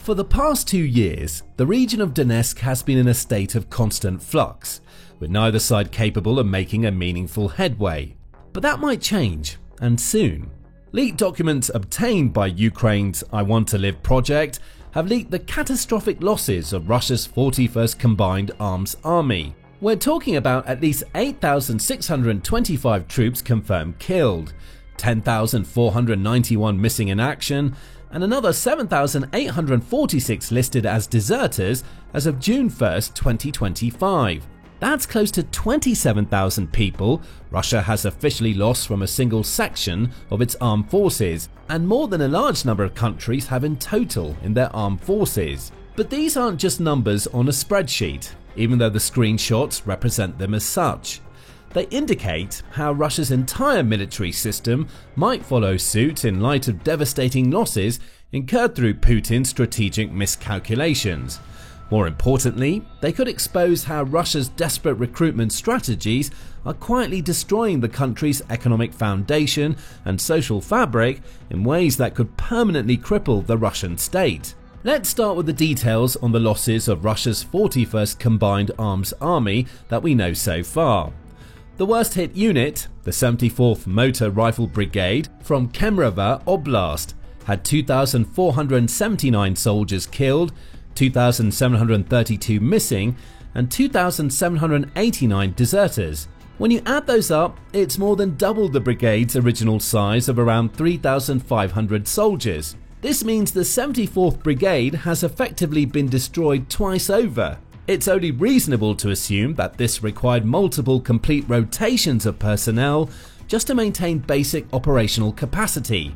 For the past 2 years, the region of Donetsk has been in a state of constant flux, with neither side capable of making a meaningful headway. But that might change, and soon. Leaked documents obtained by Ukraine's I Want to Live project have leaked the catastrophic losses of Russia's 41st Combined Arms Army. We're talking about at least 8,625 troops confirmed killed, 10,491 missing in action, and another 7,846 listed as deserters as of June 1st, 2025. That's close to 27,000 people Russia has officially lost from a single section of its armed forces, and more than a large number of countries have in total in their armed forces. But these aren't just numbers on a spreadsheet, even though the screenshots represent them as such. They indicate how Russia's entire military system might follow suit in light of devastating losses incurred through Putin's strategic miscalculations. More importantly, they could expose how Russia's desperate recruitment strategies are quietly destroying the country's economic foundation and social fabric in ways that could permanently cripple the Russian state. Let's start with the details on the losses of Russia's 41st Combined Arms Army that we know so far. The worst hit unit, the 74th Motor Rifle Brigade from Kemerovo Oblast, had 2,479 soldiers killed, 2,732 missing, and 2,789 deserters. When you add those up, it's more than double the brigade's original size of around 3,500 soldiers. This means the 74th Brigade has effectively been destroyed twice over. It's only reasonable to assume that this required multiple complete rotations of personnel just to maintain basic operational capacity.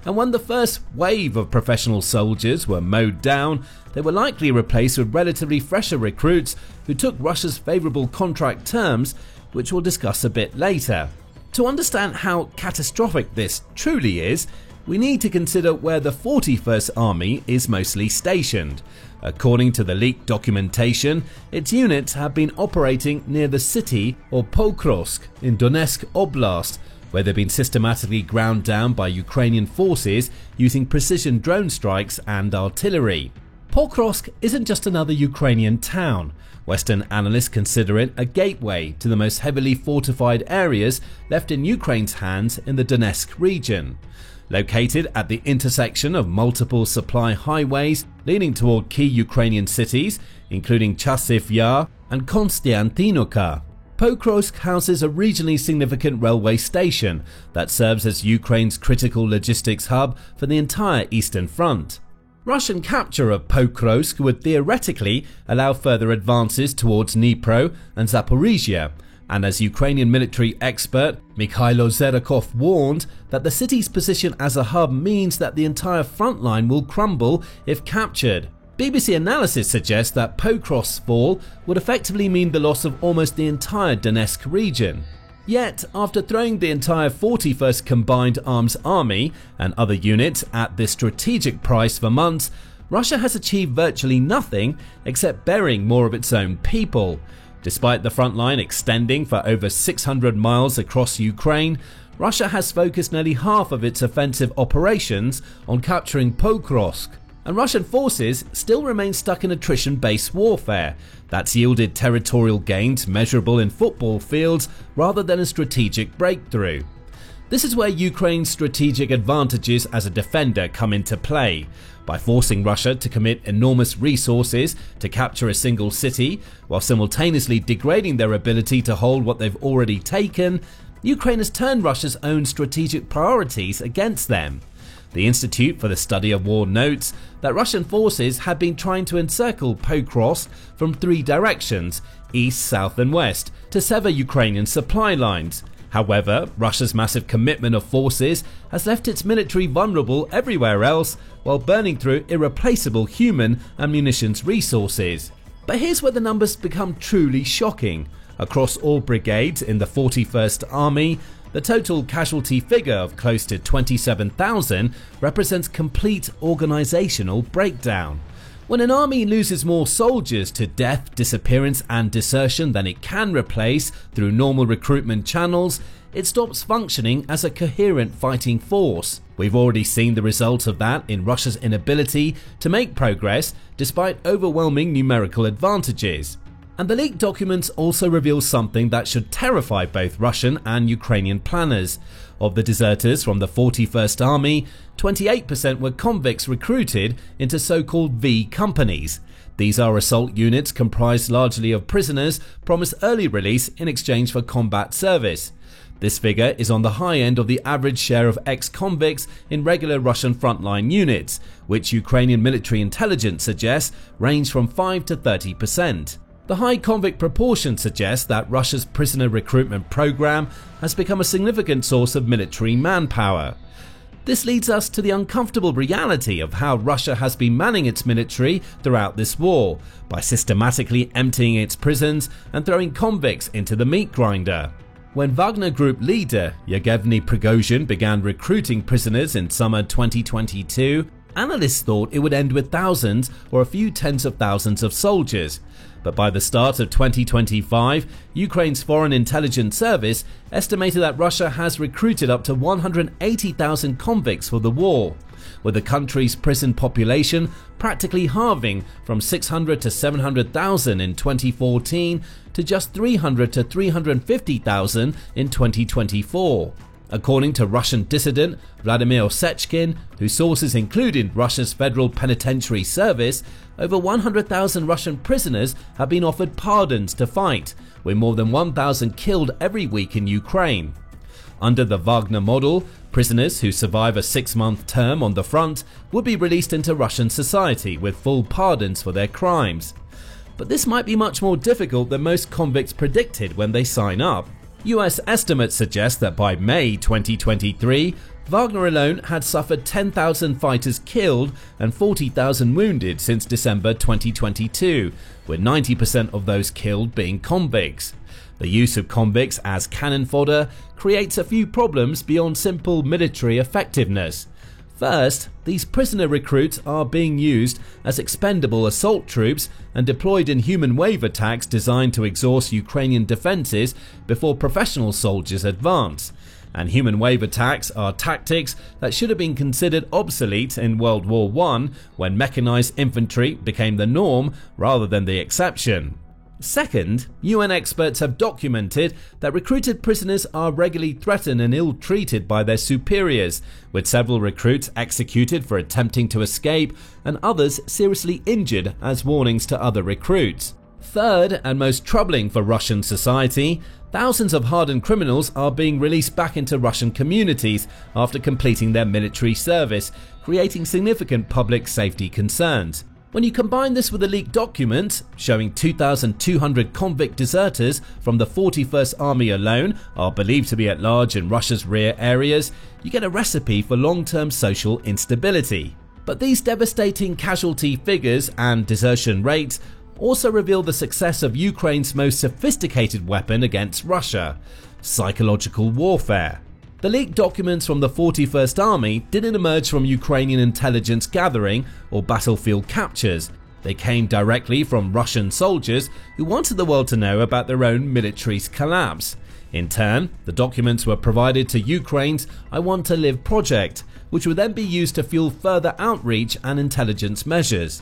And when the first wave of professional soldiers were mowed down, they were likely replaced with relatively fresher recruits who took Russia's favourable contract terms, which we'll discuss a bit later. To understand how catastrophic this truly is, we need to consider where the 41st Army is mostly stationed. According to the leaked documentation, its units have been operating near the city of Pokrovsk in Donetsk Oblast, where they've been systematically ground down by Ukrainian forces using precision drone strikes and artillery. Pokrovsk isn't just another Ukrainian town. Western analysts consider it a gateway to the most heavily fortified areas left in Ukraine's hands in the Donetsk region. Located at the intersection of multiple supply highways leading toward key Ukrainian cities, including Chasiv Yar and Konstantinovka, Pokrovsk houses a regionally significant railway station that serves as Ukraine's critical logistics hub for the entire Eastern Front. Russian capture of Pokrovsk would theoretically allow further advances towards Dnipro and Zaporizhia, and as Ukrainian military expert Mikhailo Zerakov warned, that the city's position as a hub means that the entire front line will crumble if captured. BBC analysis suggests that Pokrovsk's fall would effectively mean the loss of almost the entire Donetsk region. Yet, after throwing the entire 41st Combined Arms Army and other units at this strategic price for months, Russia has achieved virtually nothing except burying more of its own people. Despite the front line extending for over 600 miles across Ukraine, Russia has focused nearly half of its offensive operations on capturing Pokrovsk. And Russian forces still remain stuck in attrition-based warfare that's yielded territorial gains measurable in football fields rather than a strategic breakthrough. This is where Ukraine's strategic advantages as a defender come into play. By forcing Russia to commit enormous resources to capture a single city, while simultaneously degrading their ability to hold what they've already taken, Ukraine has turned Russia's own strategic priorities against them. The Institute for the Study of War notes that Russian forces had been trying to encircle Pokrovsk from 3 directions, east, south and west, to sever Ukrainian supply lines. However, Russia's massive commitment of forces has left its military vulnerable everywhere else while burning through irreplaceable human and munitions resources. But here's where the numbers become truly shocking. Across all brigades in the 41st Army, the total casualty figure of close to 27,000 represents complete organisational breakdown. When an army loses more soldiers to death, disappearance and desertion than it can replace through normal recruitment channels, it stops functioning as a coherent fighting force. We've already seen the result of that in Russia's inability to make progress despite overwhelming numerical advantages. And the leaked documents also reveal something that should terrify both Russian and Ukrainian planners. Of the deserters from the 41st Army, 28% were convicts recruited into so-called V companies. These are assault units comprised largely of prisoners promised early release in exchange for combat service. This figure is on the high end of the average share of ex-convicts in regular Russian frontline units, which Ukrainian military intelligence suggests range from 5 to 30%. The high convict proportion suggests that Russia's prisoner recruitment program has become a significant source of military manpower. This leads us to the uncomfortable reality of how Russia has been manning its military throughout this war, by systematically emptying its prisons and throwing convicts into the meat grinder. When Wagner Group leader Yevgeny Prigozhin began recruiting prisoners in summer 2022, analysts thought it would end with thousands or a few tens of thousands of soldiers. But by the start of 2025, Ukraine's Foreign Intelligence Service estimated that Russia has recruited up to 180,000 convicts for the war, with the country's prison population practically halving from 600 to 700,000 in 2014 to just 300 to 350,000 in 2024. According to Russian dissident Vladimir Osechkin, whose sources included Russia's Federal Penitentiary Service, over 100,000 Russian prisoners have been offered pardons to fight, with more than 1,000 killed every week in Ukraine. Under the Wagner model, prisoners who survive a 6-month term on the front would be released into Russian society with full pardons for their crimes. But this might be much more difficult than most convicts predicted when they sign up. US estimates suggest that by May 2023, Wagner alone had suffered 10,000 fighters killed and 40,000 wounded since December 2022, with 90% of those killed being convicts. The use of convicts as cannon fodder creates a few problems beyond simple military effectiveness. First, these prisoner recruits are being used as expendable assault troops and deployed in human wave attacks designed to exhaust Ukrainian defenses before professional soldiers advance. And human wave attacks are tactics that should have been considered obsolete in World War I, when mechanized infantry became the norm rather than the exception. Second, UN experts have documented that recruited prisoners are regularly threatened and ill-treated by their superiors, with several recruits executed for attempting to escape and others seriously injured as warnings to other recruits. Third, and most troubling for Russian society, thousands of hardened criminals are being released back into Russian communities after completing their military service, creating significant public safety concerns. When you combine this with a leaked document showing 2,200 convict deserters from the 41st Army alone are believed to be at large in Russia's rear areas, you get a recipe for long-term social instability. But these devastating casualty figures and desertion rates also reveal the success of Ukraine's most sophisticated weapon against Russia: psychological warfare. The leaked documents from the 41st Army didn't emerge from Ukrainian intelligence gathering or battlefield captures. They came directly from Russian soldiers who wanted the world to know about their own military's collapse. In turn, the documents were provided to Ukraine's I Want to Live project, which would then be used to fuel further outreach and intelligence measures.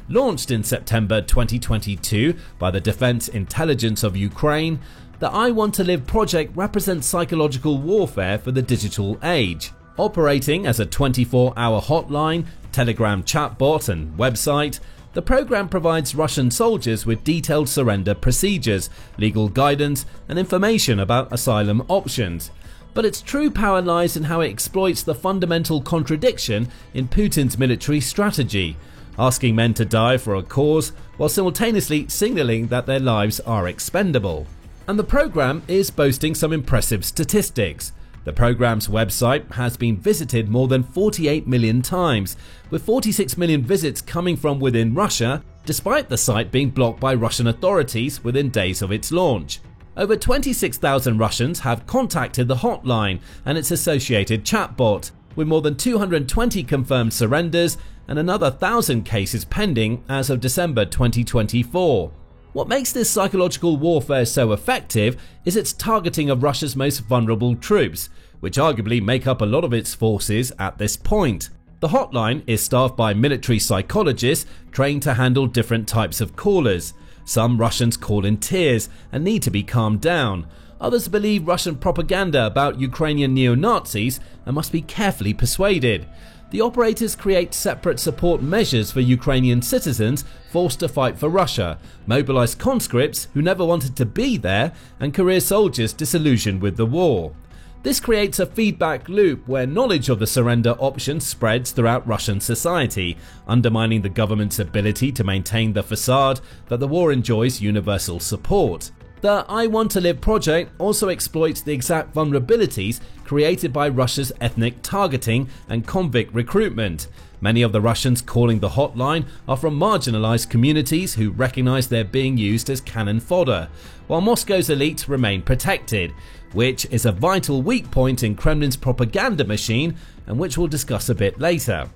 Launched in September 2022 by the Defense Intelligence of Ukraine, the I Want to Live project represents psychological warfare for the digital age. Operating as a 24-hour hotline, Telegram chatbot and website, the program provides Russian soldiers with detailed surrender procedures, legal guidance, and information about asylum options. But its true power lies in how it exploits the fundamental contradiction in Putin's military strategy, asking men to die for a cause while simultaneously signaling that their lives are expendable. And the program is boasting some impressive statistics. The program's website has been visited more than 48 million times, with 46 million visits coming from within Russia, despite the site being blocked by Russian authorities within days of its launch. Over 26,000 Russians have contacted the hotline and its associated chatbot, with more than 220 confirmed surrenders and another 1,000 cases pending as of December 2024. What makes this psychological warfare so effective is its targeting of Russia's most vulnerable troops, which arguably make up a lot of its forces at this point. The hotline is staffed by military psychologists trained to handle different types of callers. Some Russians call in tears and need to be calmed down. Others believe Russian propaganda about Ukrainian neo-Nazis and must be carefully persuaded. The operators create separate support measures for Ukrainian citizens forced to fight for Russia, mobilize conscripts who never wanted to be there, and career soldiers disillusioned with the war. This creates a feedback loop where knowledge of the surrender option spreads throughout Russian society, undermining the government's ability to maintain the facade that the war enjoys universal support. The I Want to Live project also exploits the exact vulnerabilities created by Russia's ethnic targeting and convict recruitment. Many of the Russians calling the hotline are from marginalized communities who recognize they're being used as cannon fodder, while Moscow's elites remain protected, which is a vital weak point in Kremlin's propaganda machine and which we'll discuss a bit later.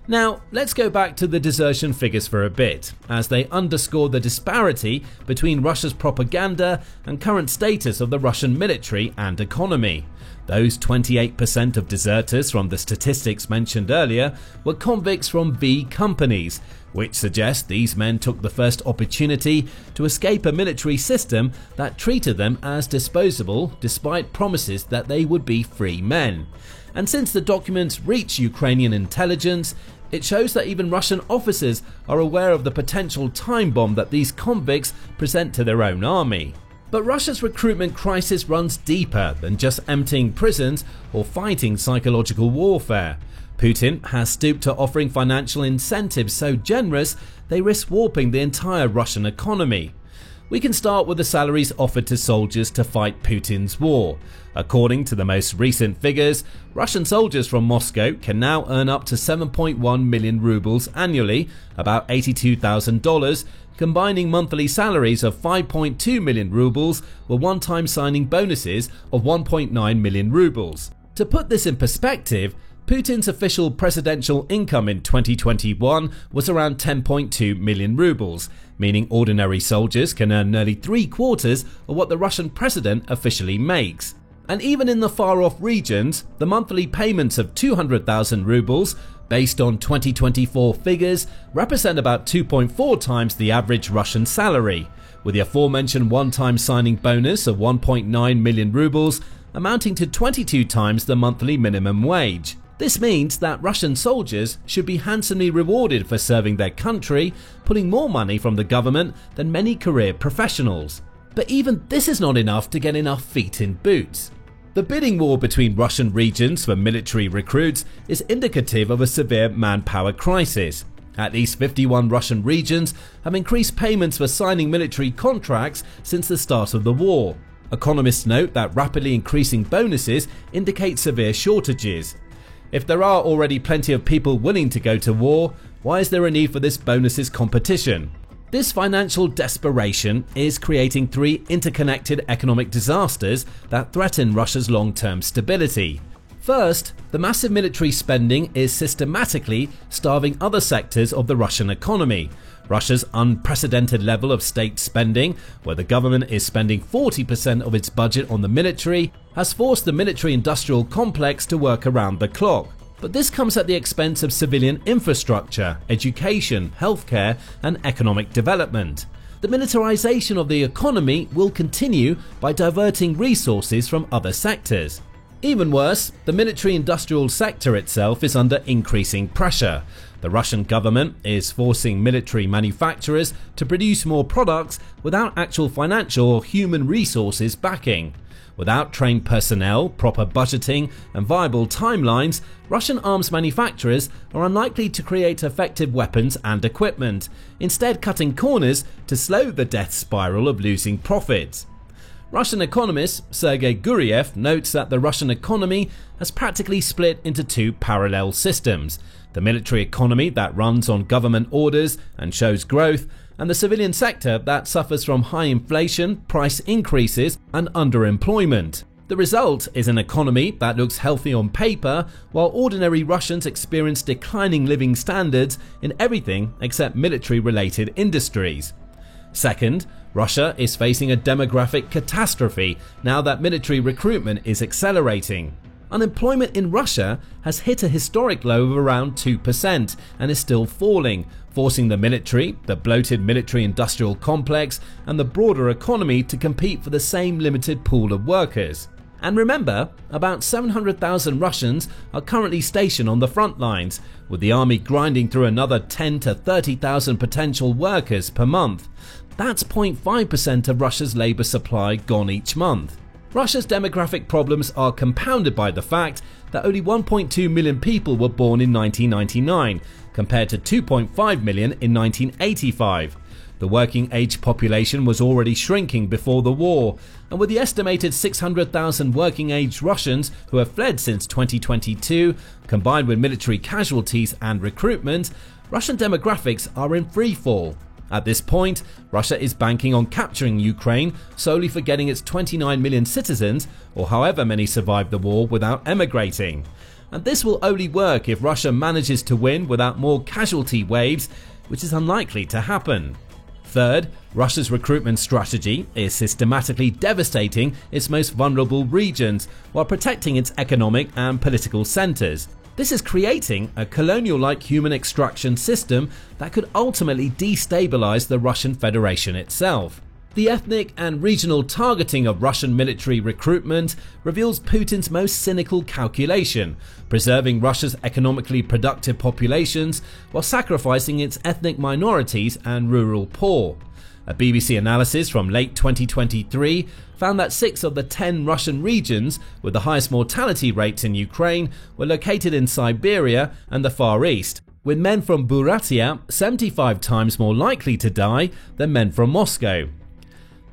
Now, let's go back to the desertion figures for a bit, as they underscore the disparity between Russia's propaganda and current status of the Russian military and economy. Those 28% of deserters from the statistics mentioned earlier were convicts from V companies, which suggests these men took the first opportunity to escape a military system that treated them as disposable despite promises that they would be free men. And since the documents reach Ukrainian intelligence, it shows that even Russian officers are aware of the potential time bomb that these convicts present to their own army. But Russia's recruitment crisis runs deeper than just emptying prisons or fighting psychological warfare. Putin has stooped to offering financial incentives so generous they risk warping the entire Russian economy. We can start with the salaries offered to soldiers to fight Putin's war. According to the most recent figures, Russian soldiers from Moscow can now earn up to 7.1 million rubles annually, about $82,000, combining monthly salaries of 5.2 million rubles with one-time signing bonuses of 1.9 million rubles. To put this in perspective, Putin's official presidential income in 2021 was around 10.2 million rubles, meaning ordinary soldiers can earn nearly 3/4 of what the Russian president officially makes. And even in the far-off regions, the monthly payments of 200,000 rubles, based on 2024 figures, represent about 2.4 times the average Russian salary, with the aforementioned one-time signing bonus of 1.9 million rubles amounting to 22 times the monthly minimum wage. This means that Russian soldiers should be handsomely rewarded for serving their country, pulling more money from the government than many career professionals. But even this is not enough to get enough feet in boots. The bidding war between Russian regions for military recruits is indicative of a severe manpower crisis. At least 51 Russian regions have increased payments for signing military contracts since the start of the war. Economists note that rapidly increasing bonuses indicate severe shortages. If there are already plenty of people willing to go to war, why is there a need for this bonuses competition? This financial desperation is creating three interconnected economic disasters that threaten Russia's long-term stability. First, the massive military spending is systematically starving other sectors of the Russian economy. Russia's unprecedented level of state spending, where the government is spending 40% of its budget on the military, has forced the military-industrial complex to work around the clock. But this comes at the expense of civilian infrastructure, education, healthcare, and economic development. The militarization of the economy will continue by diverting resources from other sectors. Even worse, the military-industrial sector itself is under increasing pressure. The Russian government is forcing military manufacturers to produce more products without actual financial or human resources backing. Without trained personnel, proper budgeting, and viable timelines, Russian arms manufacturers are unlikely to create effective weapons and equipment, instead cutting corners to slow the death spiral of losing profits. Russian economist Sergei Guriev notes that the Russian economy has practically split into two parallel systems: the military economy that runs on government orders and shows growth, and the civilian sector that suffers from high inflation, price increases, and underemployment. The result is an economy that looks healthy on paper, while ordinary Russians experience declining living standards in everything except military-related industries. Second, Russia is facing a demographic catastrophe now that military recruitment is accelerating. Unemployment in Russia has hit a historic low of around 2% and is still falling, forcing the military, the bloated military-industrial complex, and the broader economy to compete for the same limited pool of workers. And remember, about 700,000 Russians are currently stationed on the front lines, with the army grinding through another 10 to 30,000 potential workers per month. That's 0.5% of Russia's labor supply gone each month. Russia's demographic problems are compounded by the fact that only 1.2 million people were born in 1999, compared to 2.5 million in 1985. The working age population was already shrinking before the war, and with the estimated 600,000 working age Russians who have fled since 2022, combined with military casualties and recruitment, Russian demographics are in free fall. At this point, Russia is banking on capturing Ukraine solely for getting its 29 million citizens, or however many survived the war, without emigrating. And this will only work if Russia manages to win without more casualty waves, which is unlikely to happen. Third, Russia's recruitment strategy is systematically devastating its most vulnerable regions while protecting its economic and political centers. This is creating a colonial-like human extraction system that could ultimately destabilize the Russian Federation itself. The ethnic and regional targeting of Russian military recruitment reveals Putin's most cynical calculation, preserving Russia's economically productive populations while sacrificing its ethnic minorities and rural poor. A BBC analysis from late 2023 found that 6 of the 10 Russian regions with the highest mortality rates in Ukraine were located in Siberia and the Far East, with men from Buryatia 75 times more likely to die than men from Moscow.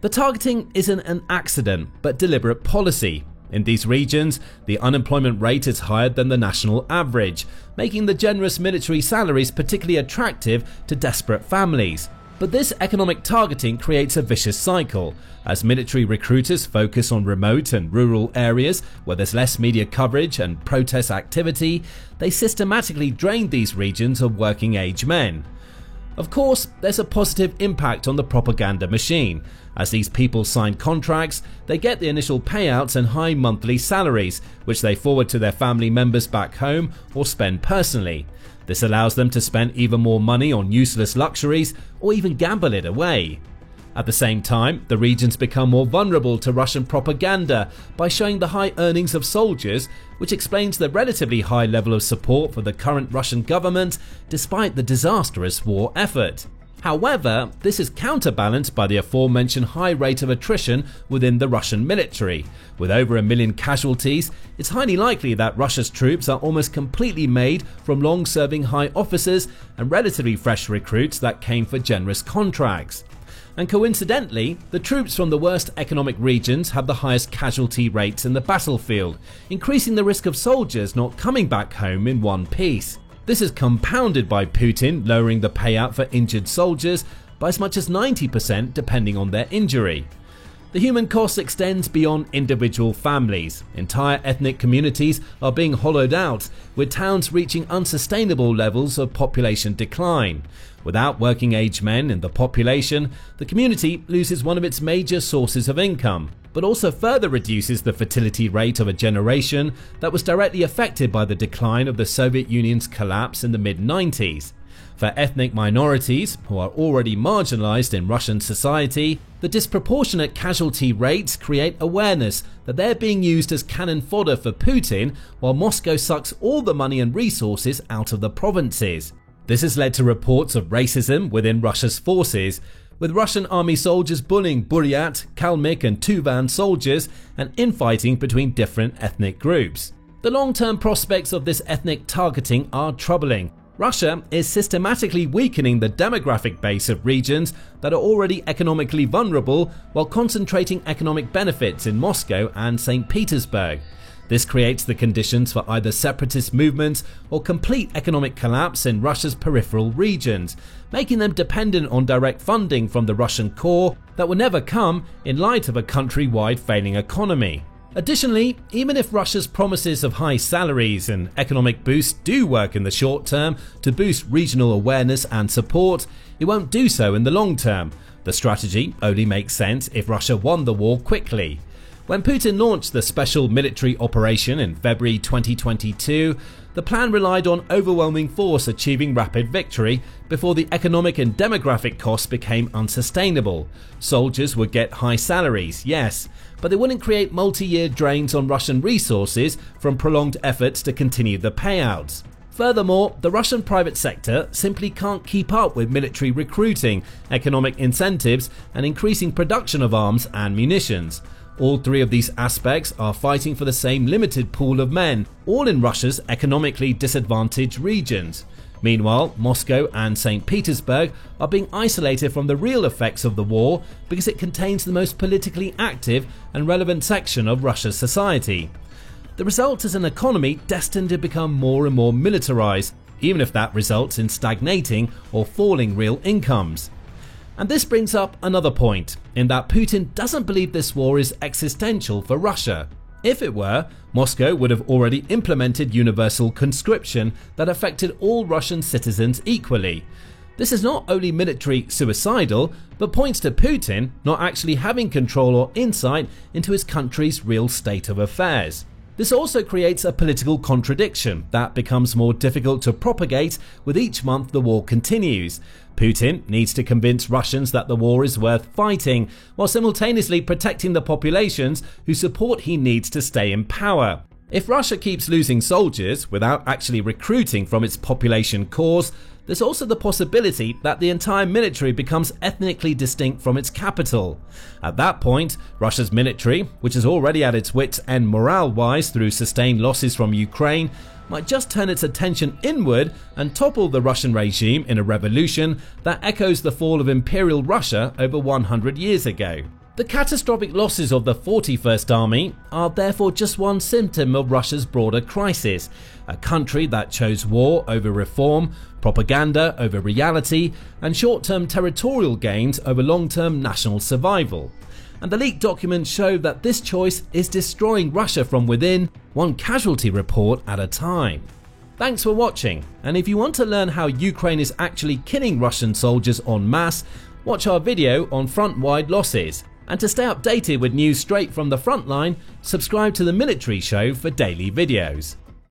The targeting isn't an accident, but deliberate policy. In these regions, the unemployment rate is higher than the national average, making the generous military salaries particularly attractive to desperate families. But this economic targeting creates a vicious cycle. As military recruiters focus on remote and rural areas where there's less media coverage and protest activity, they systematically drain these regions of working-age men. Of course, there's a positive impact on the propaganda machine. As these people sign contracts, they get the initial payouts and high monthly salaries, which they forward to their family members back home or spend personally. This allows them to spend even more money on useless luxuries or even gamble it away. At the same time, the regions become more vulnerable to Russian propaganda by showing the high earnings of soldiers, which explains the relatively high level of support for the current Russian government despite the disastrous war effort. However, this is counterbalanced by the aforementioned high rate of attrition within the Russian military. With over 1 million casualties, it's highly likely that Russia's troops are almost completely made from long-serving high officers and relatively fresh recruits that came for generous contracts. And coincidentally, the troops from the worst economic regions have the highest casualty rates in the battlefield, increasing the risk of soldiers not coming back home in one piece. This is compounded by Putin lowering the payout for injured soldiers by as much as 90% depending on their injury. The human cost extends beyond individual families. Entire ethnic communities are being hollowed out, with towns reaching unsustainable levels of population decline. Without working-age men in the population, the community loses one of its major sources of income, but also further reduces the fertility rate of a generation that was directly affected by the decline of the Soviet Union's collapse in the mid-90s. For ethnic minorities, who are already marginalized in Russian society, the disproportionate casualty rates create awareness that they're being used as cannon fodder for Putin, while Moscow sucks all the money and resources out of the provinces. This has led to reports of racism within Russia's forces, with Russian army soldiers bullying Buryat, Kalmyk and Tuvan soldiers and infighting between different ethnic groups. The long-term prospects of this ethnic targeting are troubling. Russia is systematically weakening the demographic base of regions that are already economically vulnerable while concentrating economic benefits in Moscow and St. Petersburg. This creates the conditions for either separatist movements or complete economic collapse in Russia's peripheral regions, making them dependent on direct funding from the Russian core that will never come in light of a country-wide failing economy. Additionally, even if Russia's promises of high salaries and economic boosts do work in the short term to boost regional awareness and support, it won't do so in the long term. The strategy only makes sense if Russia won the war quickly. When Putin launched the special military operation in February 2022, the plan relied on overwhelming force achieving rapid victory before the economic and demographic costs became unsustainable. Soldiers would get high salaries, yes, but they wouldn't create multi-year drains on Russian resources from prolonged efforts to continue the payouts. Furthermore, the Russian private sector simply can't keep up with military recruiting, economic incentives, and increasing production of arms and munitions. All three of these aspects are fighting for the same limited pool of men, all in Russia's economically disadvantaged regions. Meanwhile, Moscow and St. Petersburg are being isolated from the real effects of the war because it contains the most politically active and relevant section of Russia's society. The result is an economy destined to become more and more militarized, even if that results in stagnating or falling real incomes. And this brings up another point, in that Putin doesn't believe this war is existential for Russia. If it were, Moscow would have already implemented universal conscription that affected all Russian citizens equally. This is not only military suicidal, but points to Putin not actually having control or insight into his country's real state of affairs. This also creates a political contradiction that becomes more difficult to propagate with each month the war continues. Putin needs to convince Russians that the war is worth fighting, while simultaneously protecting the populations whose support he needs to stay in power. If Russia keeps losing soldiers without actually recruiting from its population cores, there's also the possibility that the entire military becomes ethnically distinct from its capital. At that point, Russia's military, which is already at its wits' end morale-wise through sustained losses from Ukraine, might just turn its attention inward and topple the Russian regime in a revolution that echoes the fall of Imperial Russia over 100 years ago. The catastrophic losses of the 41st Army are therefore just one symptom of Russia's broader crisis, a country that chose war over reform, propaganda over reality, and short-term territorial gains over long-term national survival. And the leaked documents show that this choice is destroying Russia from within, one casualty report at a time. Thanks for watching, and if you want to learn how Ukraine is actually killing Russian soldiers en masse, watch our video on front-wide losses. And to stay updated with news straight from the front line, subscribe to The Military Show for daily videos.